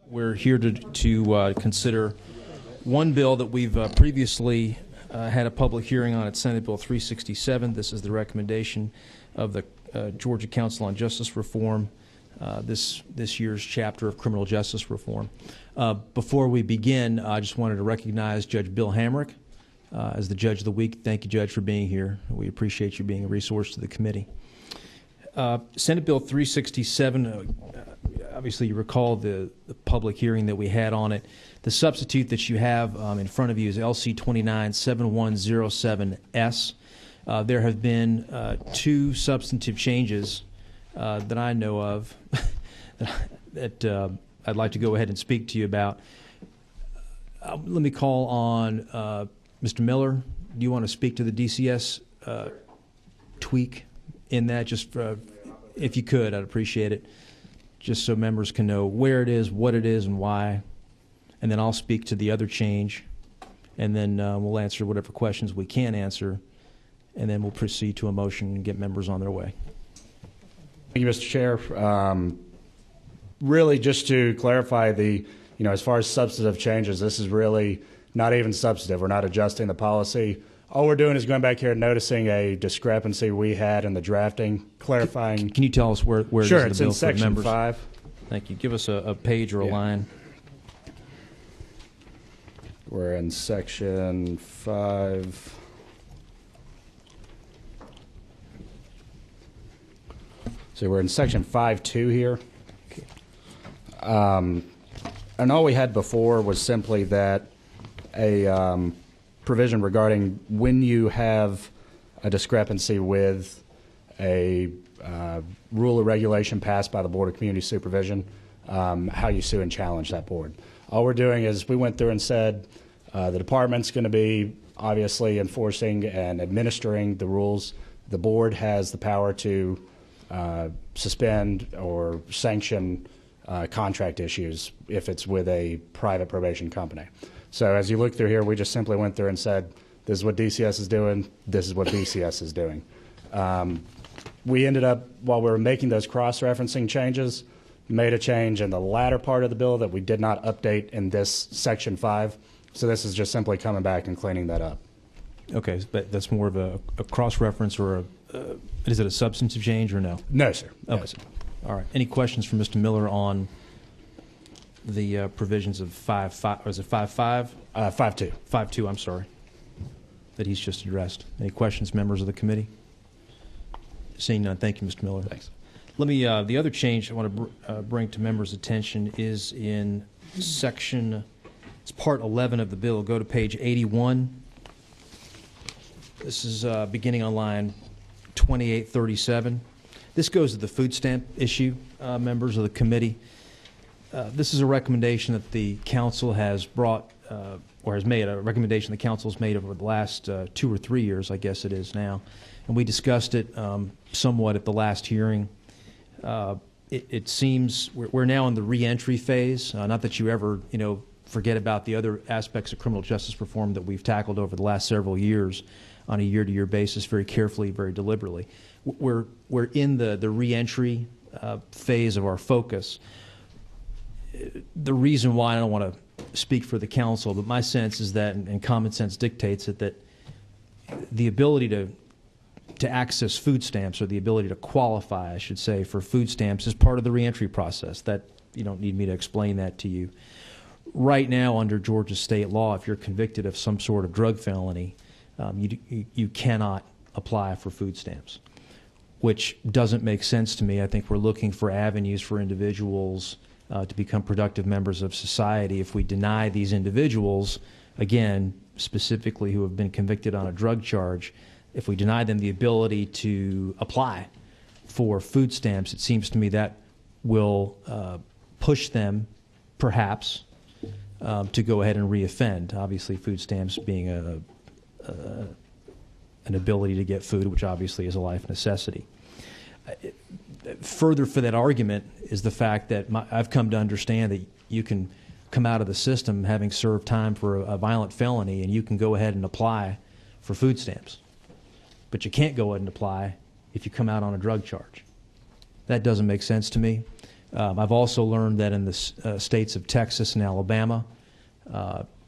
We're here to consider one bill that we've previously had a public hearing on at Senate Bill 367. This is the recommendation of the Georgia Council on Justice Reform, this year's chapter of criminal justice reform. Before we begin, I just wanted to recognize Judge Bill Hamrick as the Judge of the Week. Thank you, Judge, for being here. We appreciate you being a resource to the committee. Senate Bill 367, obviously you recall the public hearing that we had on it. The substitute that you have in front of you is LC 297107S. There have been two substantive changes that I know of that I'd like to go ahead and speak to you about. Let me call on Mr. Miller. Do you want to speak to the DCS tweak in that? Just if you could, I'd appreciate it, just so members can know where it is, what it is, and why. And then I'll speak to the other change, and then we'll answer whatever questions we can answer, and then we'll proceed to a motion and get members on their way. Thank you, Mr. Chair. Really, just to clarify as far as substantive changes, this is really not even substantive. We're not adjusting the policy. All we're doing is going back here and noticing a discrepancy we had in the drafting, clarifying. Can you tell us where sure, it is in the bill it's in Section members? 5. Thank you. Give us a page or a line. We're in Section 5. So we're in Section 5.2 here. And all we had before was simply that a provision regarding when you have a discrepancy with a rule or regulation passed by the Board of Community Supervision, how you sue and challenge that board. All we're doing is we went through and said the department's going to be obviously enforcing and administering the rules. The board has the power to suspend or sanction contract issues if it's with a private probation company. So as you look through here, we just simply went through and said, this is what DCS is doing, this is what BCS is doing. We ended up, while we were making those cross-referencing changes, made a change in the latter part of the bill that we did not update in this Section 5. So this is just simply coming back and cleaning that up. Okay, but that's more of a cross-reference or is it a substantive change or no? No, sir. Okay. No, sir. All right. Any questions for Mr. Miller on the provisions of 5.5, or is it 5.5? 5.2. 5.2, I'm sorry, that he's just addressed. Any questions, members of the committee? Seeing none, thank you, Mr. Miller. Thanks. Let me, the other change I want to bring to members' attention is in section, it's part 11 of the bill. Go to page 81. This is beginning on line 2837. This goes to the food stamp issue, members of the committee. This is a recommendation that the council has brought, or has made, a recommendation the council has made over the last 2 or 3 years, I guess it is now. And we discussed it somewhat at the last hearing. It seems we're now in the reentry phase. Not that you ever, forget about the other aspects of criminal justice reform that we've tackled over the last several years on a year-to-year basis, very carefully, very deliberately. We're in the reentry phase of our focus. The reason why I don't want to speak for the council, but my sense is that, and common sense dictates it, that the ability to access food stamps, or the ability to qualify, I should say, for food stamps is part of the reentry process. That you don't need me to explain that to you. Right now, under Georgia state law, if you're convicted of some sort of drug felony, you cannot apply for food stamps, which doesn't make sense to me. I think we're looking for avenues for individuals to become productive members of society. If we deny these individuals, again, specifically who have been convicted on a drug charge, if we deny them the ability to apply for food stamps, it seems to me that will push them, perhaps, to go ahead and reoffend. Obviously, food stamps being an ability to get food, which obviously is a life necessity. Further for that argument is the fact that I've come to understand that you can come out of the system having served time for a violent felony, and you can go ahead and apply for food stamps. But you can't go ahead and apply if you come out on a drug charge. That doesn't make sense to me. I've also learned that in the states of Texas and Alabama,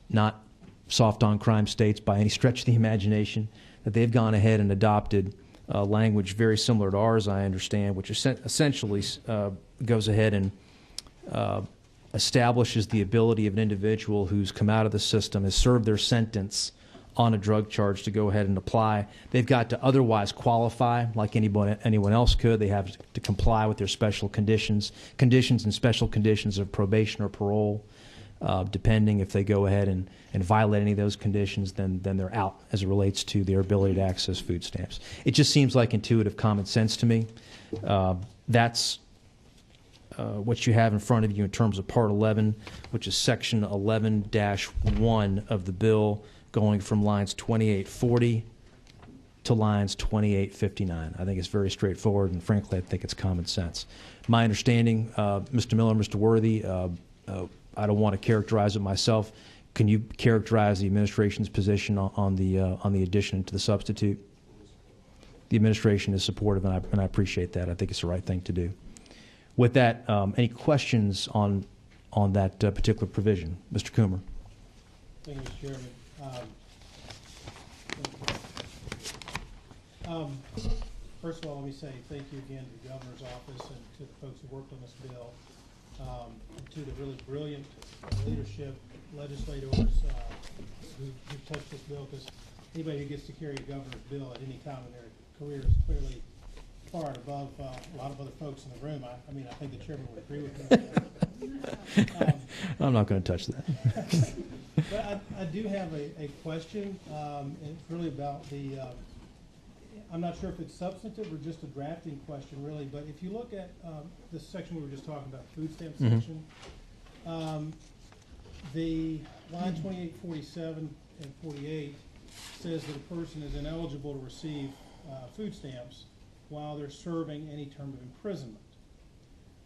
not soft on crime states by any stretch of the imagination, that they've gone ahead and adopted language very similar to ours, I understand, which essentially goes ahead and establishes the ability of an individual who's come out of the system, has served their sentence on a drug charge, to go ahead and apply. They've got to otherwise qualify like anyone else could. They have to comply with their special conditions and special conditions of probation or parole. Depending if they go ahead and violate any of those conditions, then they're out as it relates to their ability to access food stamps. It just seems like intuitive common sense to me. That's what you have in front of you in terms of Part 11, which is Section 11-1 of the bill, going from lines 2840 to lines 2859. I think it's very straightforward, and frankly, I think it's common sense. My understanding, Mr. Miller, Mr. Worthy, I don't want to characterize it myself. Can you characterize the administration's position on the addition to the substitute? The administration is supportive, and I appreciate that. I think it's the right thing to do. With that, any questions on that particular provision? Mr. Coomer. Thank you, Mr. Chairman. First of all, let me say thank you again to the Governor's Office and to the folks who worked on this bill, and to the really brilliant leadership, legislators who touched this bill, because anybody who gets to carry a governor's bill at any time in their career is clearly far and above a lot of other folks in the room. I mean, I think the chairman would agree with me. I'm not going to touch that. But I do have a question, and it's really about the, I'm not sure if it's substantive or just a drafting question, really, but if you look at this section we were just talking about, food stamp section, the line 2847 and 48 says that a person is ineligible to receive food stamps while they're serving any term of imprisonment.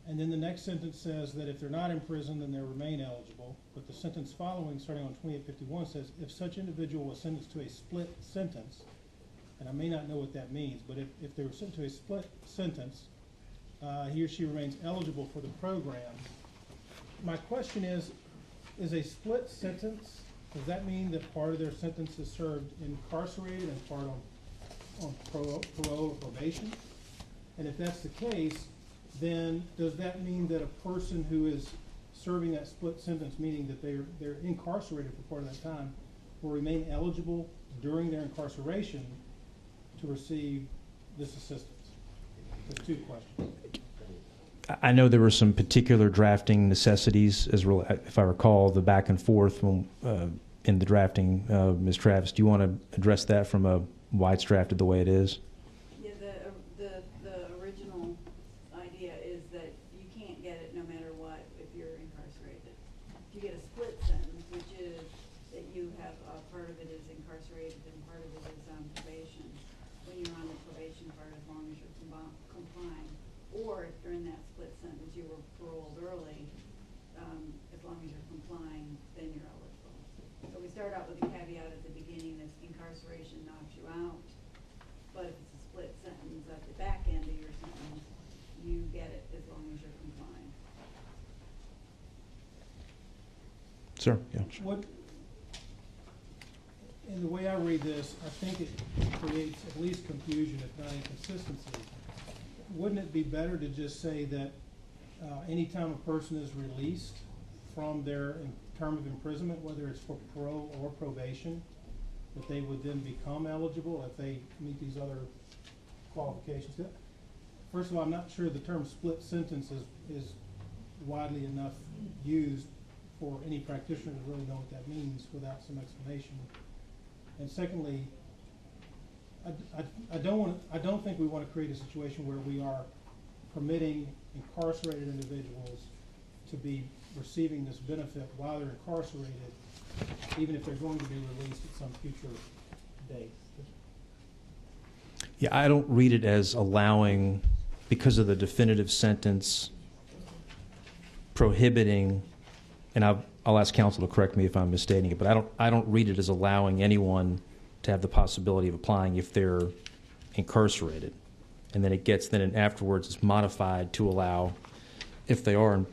And then the next sentence says that if they're not in prison, then they remain eligible. But the sentence following, starting on 2851, says if such individual was sentenced to a split sentence, and I may not know what that means, but if they were sentenced to a split sentence, he or she remains eligible for the program. My question is a split sentence, does that mean that part of their sentence is served incarcerated and part on parole or probation? And if that's the case, then does that mean that a person who is serving that split sentence, meaning that they're incarcerated for part of that time, will remain eligible during their incarceration to receive this assistance? There's two questions. I know there were some particular drafting necessities, if I recall, the back and forth in the drafting. Ms. Travis, do you want to address that from a why it's drafted the way it is? Yeah, the original idea is that you can't get it no matter what if you're incarcerated. You get a split sentence, which is that you have part of it is incarcerated and part of it is on probation. When you're on the probation part, as long as you're complying, or if during that split sentence you were paroled early, as long as you're complying, then you're eligible. So we start out with a caveat at the beginning that incarceration knocks you out, but if it's a split sentence at the back end of your sentence, you get it as long as you're complying. Sir, yeah. Sure. In the way I read this, I think it creates at least confusion, if not inconsistency. Wouldn't it be better to just say that anytime a person is released from their term of imprisonment, whether it's for parole or probation, that they would then become eligible if they meet these other qualifications? First of all, I'm not sure the term split sentence is widely enough used for any practitioner to really know what that means without some explanation. And secondly, I don't think we want to create a situation where we are permitting incarcerated individuals to be receiving this benefit while they're incarcerated, even if they're going to be released at some future date. Yeah, I don't read it as allowing, because of the definitive sentence prohibiting, and I'll ask counsel to correct me if I'm misstating it, but I don't read it as allowing anyone to have the possibility of applying if they're incarcerated, and then afterwards it's modified to allow if they are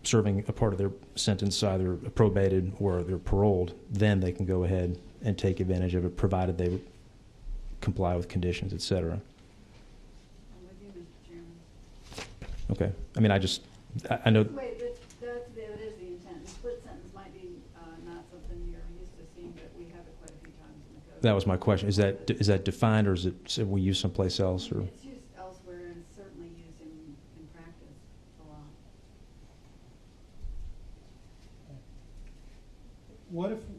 serving a part of their sentence, either probated or they're paroled, then they can go ahead and take advantage of it, provided they comply with conditions, et cetera. I'm with you, Mr. Chairman. Okay. I mean, I know. Wait, that is the intent. The split sentence might be not something you're used to seeing, but we have it quite a few times in the code. That was my question. Is that defined, or is it we use someplace else? Or It's used elsewhere, and it's certainly used in practice a lot.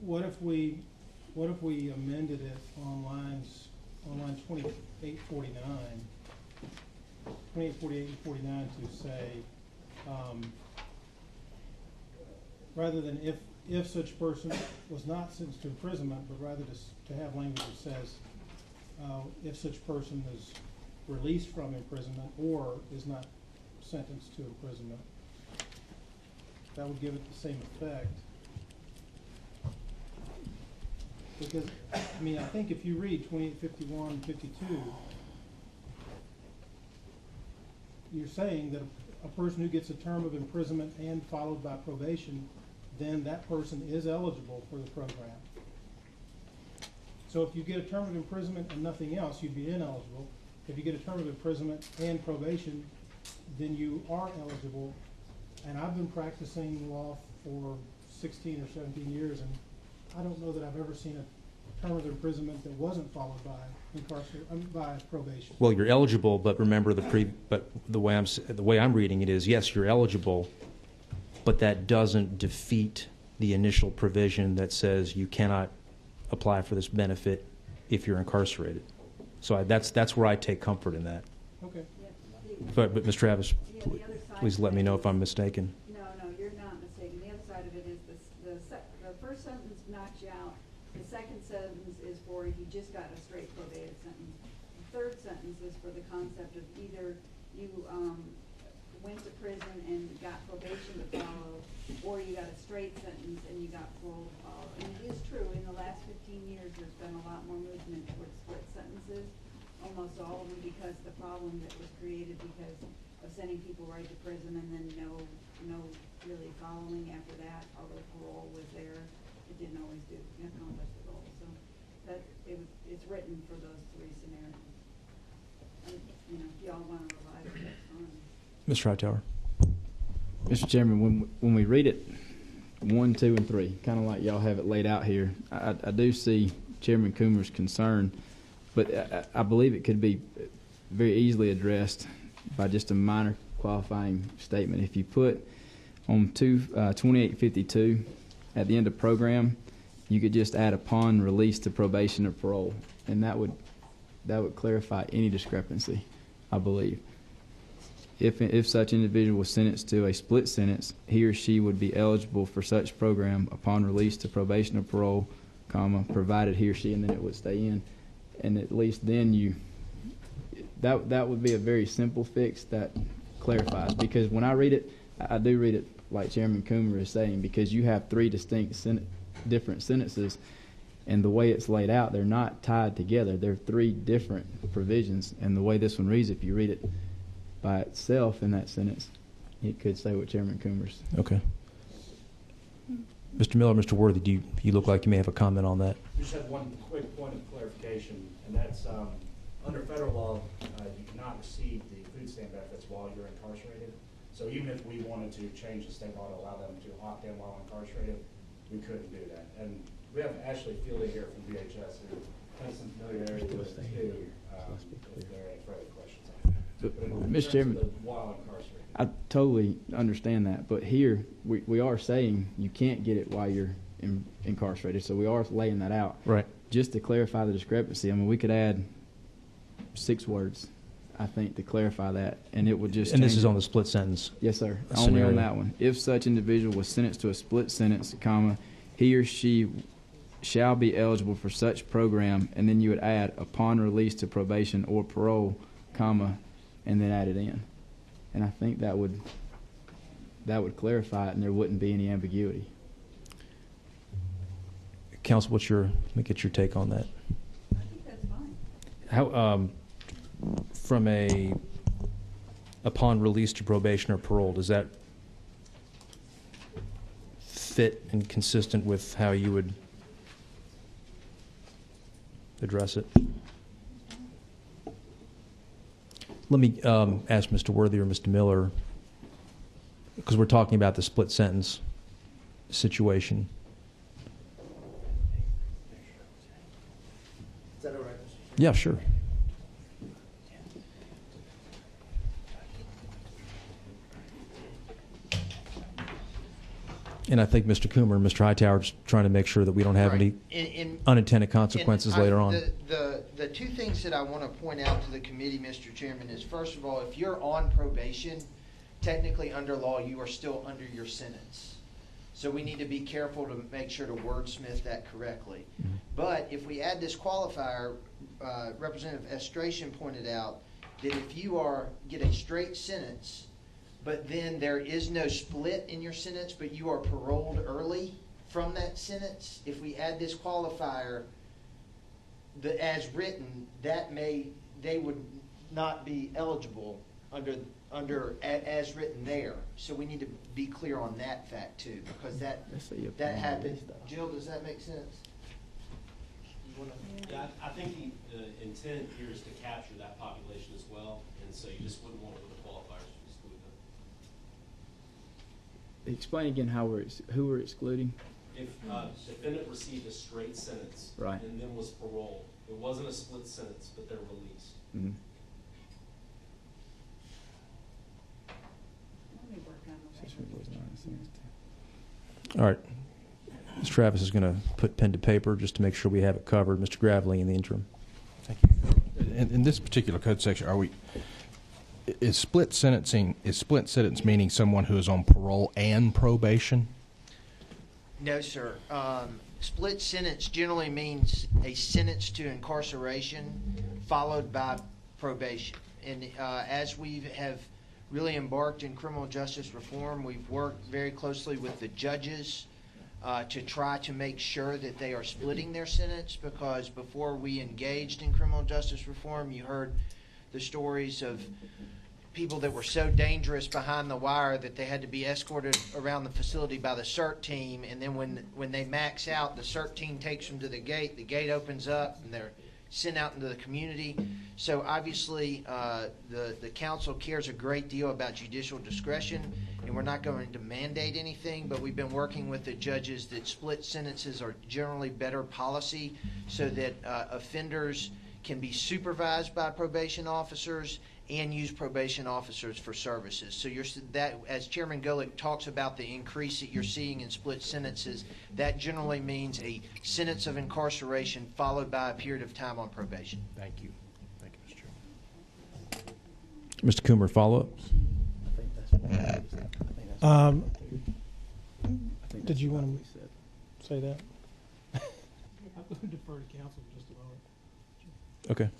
What if we amended it on line 2849, 2848 and 49 to say, rather than if such person was not sentenced to imprisonment, but rather to have language that says, if such person is released from imprisonment or is not sentenced to imprisonment, that would give it the same effect. Because, I mean, I think if you read 2851 and 52, you're saying that a person who gets a term of imprisonment and followed by probation, then that person is eligible for the program. So if you get a term of imprisonment and nothing else, you'd be ineligible. If you get a term of imprisonment and probation, then you are eligible. And I've been practicing law for 16 or 17 years, and I don't know that I've ever seen a term of imprisonment that wasn't followed by probation. well, you're eligible, but remember but the way I'm reading it is, yes, you're eligible, but that doesn't defeat the initial provision that says you cannot apply for this benefit if you're incarcerated. So that's where I take comfort in that. Okay. But Ms. Travis, Yeah, the other side please let me know if I'm mistaken. No, you're not mistaken. The other side of it is the first sentence knocks you out. The second sentence is for if you just got a straight probated sentence. The third sentence is for the concept of either you went to prison and got probation to follow, or you got a straight sentence and you got parole to follow. And it is true, in the last 15 years, there's been a lot more movement towards split sentences, almost all of them, because the problem that was created because of sending people right to prison and then no really following after that, although parole was there, it didn't always accomplish the goal. So that it's written for those three scenarios. And, if y'all want to revise it, that's fine. Mr. Hightower. Mr. Chairman, when we read it 1, 2, and 3, kind of like y'all have it laid out here, I do see Chairman Coomer's concern, but I believe it could be very easily addressed by just a minor qualifying statement. If you put on 2852 at the end of program, you could just add upon release to probation or parole, and that would clarify any discrepancy, I believe. If such individual was sentenced to a split sentence, he or she would be eligible for such program upon release to probation or parole, provided he or she, and then it would stay in. And at least then that would be a very simple fix that clarifies. Because when I read it, I do read it like Chairman Coomer is saying, because you have three distinct different sentences, and the way it's laid out, they're not tied together. They're three different provisions. And the way this one reads, if you read it by itself in that sentence, it could say what Chairman Coomer's. Okay. Mr. Miller, Mr. Worthy, do you look like you may have a comment on that? We just have one quick point of clarification, and that's under federal law, you cannot receive the food stamp benefits while you're incarcerated. So even if we wanted to change the state law to allow them to opt in while incarcerated, we couldn't do that. And we have Ashley Fielding here from DHS who has some familiarity with it too, if there are any further questions on that. Mr. Chairman, while incarcerated. I totally understand that, but here we are saying you can't get it while you're incarcerated, so we are laying that out. Right. Just to clarify the discrepancy, I mean, we could add 6 words, I think, to clarify that, and it would just And this change is it. on the split sentence. Yes, sir. Only scenario. on that one. If such individual was sentenced to a split sentence, he or she shall be eligible for such program, and then you would add upon release to probation or parole, and then add it in. And I think that would clarify it, and there wouldn't be any ambiguity. Counsel, let me get your take on that. I think that's fine. How, from a upon release to probation or parole. Does that fit and consistent with how you would address it? Let me ask Mr. Worthy or Mr. Miller, because we're talking about the split sentence situation. Is that all right, Mr. Chairman? Yeah, sure. And I think Mr. Coomer and Mr. Hightower are just trying to make sure that we don't have any unintended consequences later on. The two things that I want to point out to the committee, Mr. Chairman, is first of all, if you're on probation, technically under law, you are still under your sentence. So we need to be careful to make sure to wordsmith that correctly. Mm-hmm. But if we add this qualifier, Representative Estration pointed out that if you get a straight sentence, but then there is no split in your sentence, but you are paroled early from that sentence, if we add this qualifier, as written, they would not be eligible under as written there. So we need to be clear on that fact too, because that happened. Jill, does that make sense? Yeah, I think the intent here is to capture that population as well, and so you just wouldn't want to put the qualifiers to exclude them. Explain again who we're excluding. If defendant received a straight sentence, Right. and then was paroled, it wasn't a split sentence, but they're released. Mm-hmm. Let me work on that. All right. Ms. Travis is going to put pen to paper just to make sure we have it covered. Mr. Gravely in the interim. Thank you. In this particular code section, is split sentence meaning someone who is on parole and probation? No, sir. Split sentence generally means a sentence to incarceration followed by probation. And as we have really embarked in criminal justice reform, we've worked very closely with the judges to try to make sure that they are splitting their sentence, because before we engaged in criminal justice reform, you heard the stories of people that were so dangerous behind the wire that they had to be escorted around the facility by the CERT team, and then when they max out, the CERT team takes them to the gate opens up, and they're sent out into the community. So obviously the council cares a great deal about judicial discretion, and we're not going to mandate anything, but we've been working with the judges that split sentences are generally better policy, so that offenders can be supervised by probation officers and use probation officers for services. So as Chairman Golick talks about the increase that you're seeing in split sentences, that generally means a sentence of incarceration followed by a period of time on probation. Thank you. Thank you, Mr. Chairman. Mr. Coomer, follow-up? Did you want to say that? I'm going to defer to council in just a moment. Okay.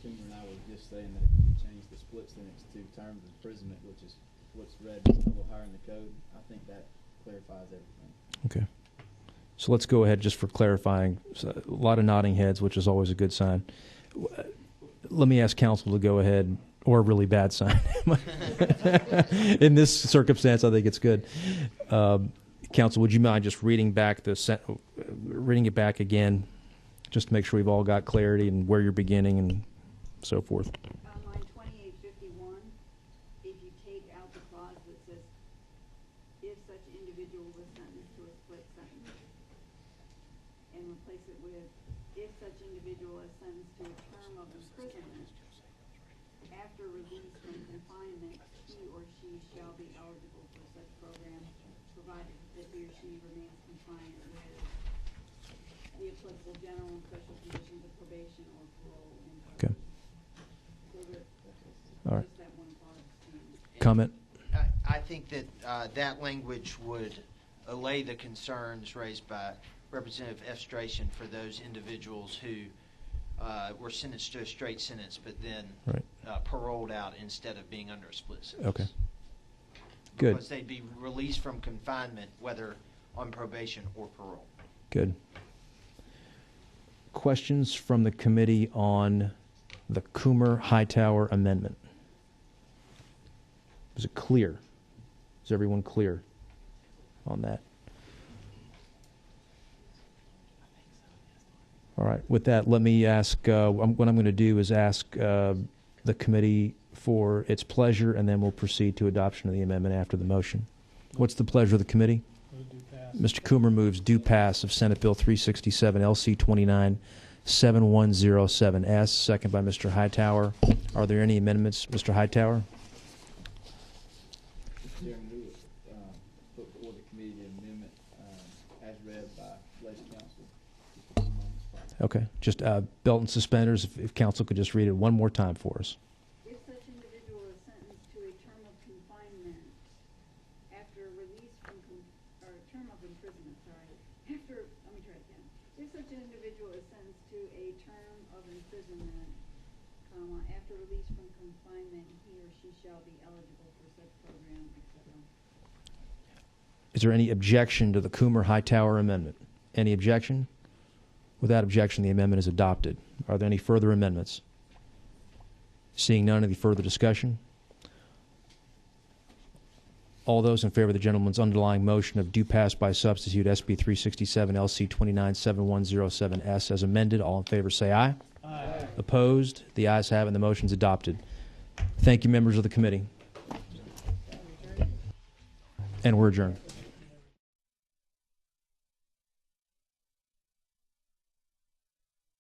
Coomer and I were just saying that if you change the split sentence to term of imprisonment, which is what's read just a little higher in the code, I think that clarifies everything. Okay. So let's go ahead just for clarifying. So, a lot of nodding heads, which is always a good sign. Let me ask counsel to go ahead, or a really bad sign. In this circumstance, I think it's good. Counsel, would you mind just reading it back again, just to make sure we've all got clarity and where you're beginning and so forth? On line 2851, if you take out the clause that says, if such individual was sentenced to a split sentence, and replace it with, if such individual is sentenced to a term of imprisonment, after release from confinement, he or she shall be eligible for such program, provided that he or she remains compliant with applicable general and special conditions of probation or parole. Okay. So that, All right. just that one clause change. Comment? I think that that language would allay the concerns raised by Representative Estration for those individuals who were sentenced to a straight sentence, but then Right. paroled out instead of being under a split sentence. Okay. Good. Because they'd be released from confinement, whether on probation or parole. Good. Questions from the committee on the Coomer-Hightower amendment? Was it clear? Is everyone clear on that? All right. With that, let me ask, what I'm going to do is ask the committee for its pleasure, and then we'll proceed to adoption of the amendment after the motion. What's the pleasure of the committee? Mr. Coomer moves due pass of Senate Bill 367, LC 29-7107S, second by Mr. Hightower. Are there any amendments, Mr. Hightower? Mr. Chairman, who would put before the committee the amendment as read by legislative counsel? Okay, just belt and suspenders, if council could just read it one more time for us. If such individual is sentenced to a term of confinement after release from, or term of imprisonment, sorry, after, let me try it again. If such an individual is sentenced to a term of imprisonment, comma, after release from confinement, he or she shall be eligible for such program, etc. Is there any objection to the Coomer-Hightower amendment? Any objection? Without objection, the amendment is adopted. Are there any further amendments? Seeing none, any further discussion? All those in favor of the gentleman's underlying motion of due pass by substitute SB 367 LC 29-7107S as amended, all in favor say aye. Aye. Opposed? The ayes have it, and the motion's adopted. Thank you, members of the committee. And we're adjourned.